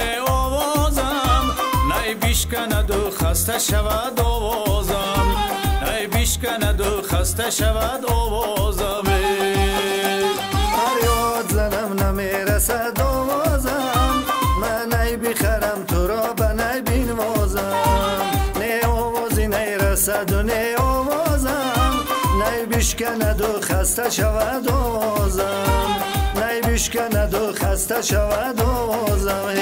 نه آوازم نه بیشکند و خسته شود آوازم نه بیشکند و خسته شود آوازم فریاد زنم نمیرسد آوازم من نی بخرم تو را به نی بینوازم نه آوازی نیرسد و نه آوازم نی بیشکند و خسته شود آوازم نی بیشکند و خسته شود آوازم ای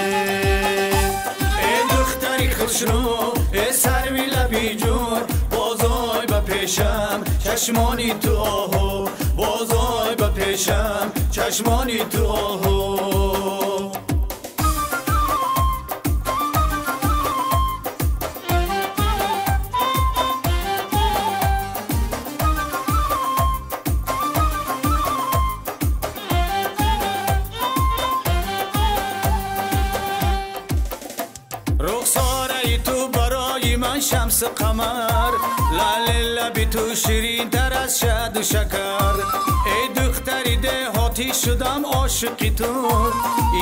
دختری خوشرو ای سروی لبی جور بازای به پیشم چشمانی تو آهو بازای به پیشم چشمانی تو آهو رخساره تو برای من شمس قمر لال لبی تو شیرین تر از شهد و شکر ای دختری دهاتی شدم عاشقی تو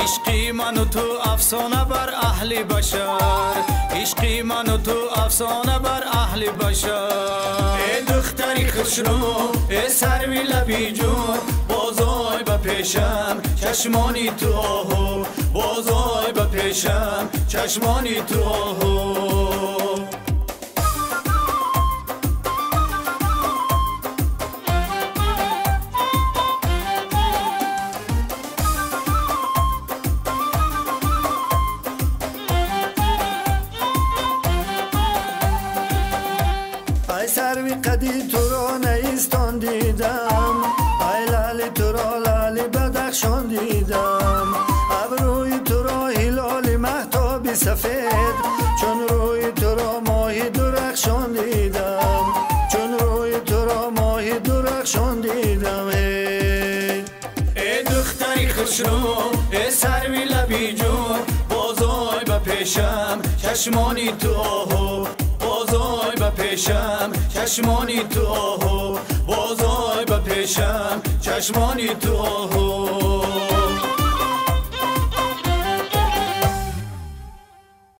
عشقی من و تو افسانه بر اهل بشر عشقی من و تو افسانه بر اهل بشر ای دختری خوشرو ای سروی لبی جون بازای به پیشم چشمانی تو آهو بازای به پیشم چشمانی تو آهو ای سروی قدی تو را نیستان دیدم ای لالی تو را لالی بدخشان دیدم ابروی تو را هلال مهتاب سفید چون روی تو را ماهی درخشان دیدم چون روی تو را ماهی درخشان دیدم ای دختری خوشرو ای سروی لبی جون بازای به پیشم چشمانی تو آهو بازای به پیشم چشمانی تو آهو بازای به پیشم چشمانی تو آهو